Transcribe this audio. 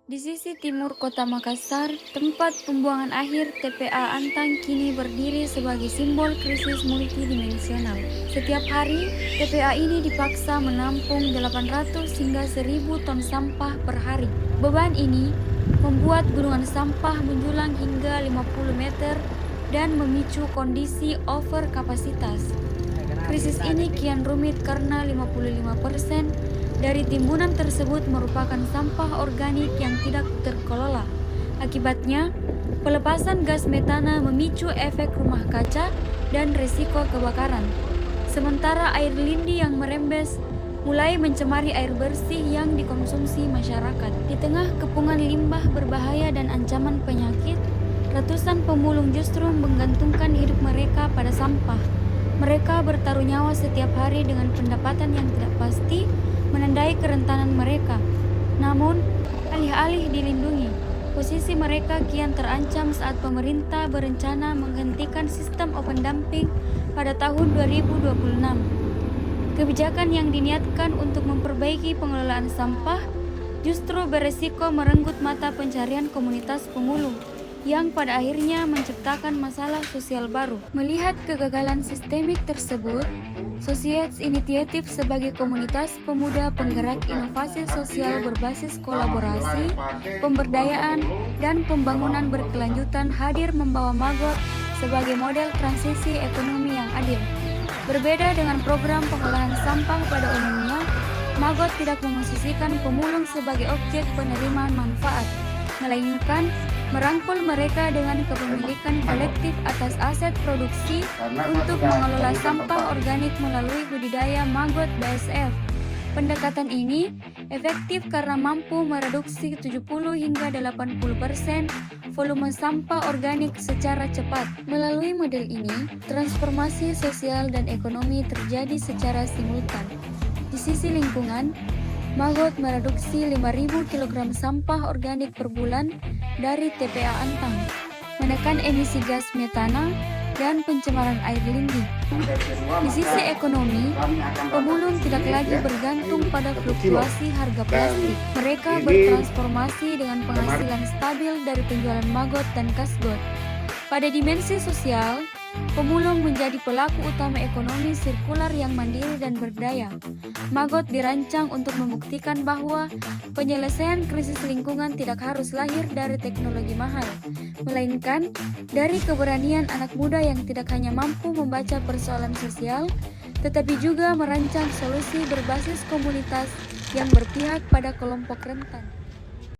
Di sisi timur kota Makassar, tempat pembuangan akhir TPA Antang kini berdiri sebagai simbol krisis multidimensional. Setiap hari, TPA ini dipaksa menampung 800 hingga 1000 ton sampah per hari. Beban ini membuat gunungan sampah menjulang hingga 50 meter dan memicu kondisi overkapasitas. Krisis ini kian rumit karena 55% dari timbunan tersebut merupakan sampah organik yang tidak terkelola. Akibatnya, pelepasan gas metana memicu efek rumah kaca dan risiko kebakaran. Sementara air lindi yang merembes mulai mencemari air bersih yang dikonsumsi masyarakat. Di tengah kepungan limbah berbahaya dan ancaman penyakit, ratusan pemulung justru menggantungkan hidup mereka pada sampah. Mereka bertaruh nyawa setiap hari dengan pendapatan yang tidak pasti menandai kerentanan mereka. Namun, alih-alih dilindungi, posisi mereka kian terancam saat pemerintah berencana menghentikan sistem open dumping pada tahun 2026. Kebijakan yang diniatkan untuk memperbaiki pengelolaan sampah justru beresiko merenggut mata pencarian komunitas pemulung yang pada akhirnya menciptakan masalah sosial baru. Melihat kegagalan sistemik tersebut, Societas Initiative sebagai komunitas pemuda penggerak inovasi sosial berbasis kolaborasi, pemberdayaan, dan pembangunan berkelanjutan hadir membawa Maggot sebagai model transisi ekonomi yang adil. Berbeda dengan program pengolahan sampah pada umumnya, Maggot tidak memosisikan pemulung sebagai objek penerimaan manfaat, melainkan merangkul mereka dengan kepemilikan kolektif atas aset produksi untuk mengelola sampah organik melalui budidaya Maggot BSF. Pendekatan ini efektif karena mampu mereduksi 70 hingga 80% volume sampah organik secara cepat. Melalui model ini, transformasi sosial dan ekonomi terjadi secara simultan. Di sisi lingkungan, Maggot mereduksi 5.000 kg sampah organik per bulan dari TPA Antang, menekan emisi gas metana dan pencemaran air lindi. Di sisi ekonomi, pemulung tidak lagi bergantung pada fluktuasi harga plastik. Mereka bertransformasi dengan penghasilan stabil dari penjualan Maggot dan Kasgot. Pada dimensi sosial, pemulung menjadi pelaku utama ekonomi sirkular yang mandiri dan berdaya. Maggot dirancang untuk membuktikan bahwa penyelesaian krisis lingkungan tidak harus lahir dari teknologi mahal, melainkan dari keberanian anak muda yang tidak hanya mampu membaca persoalan sosial, tetapi juga merancang solusi berbasis komunitas yang berpihak pada kelompok rentan.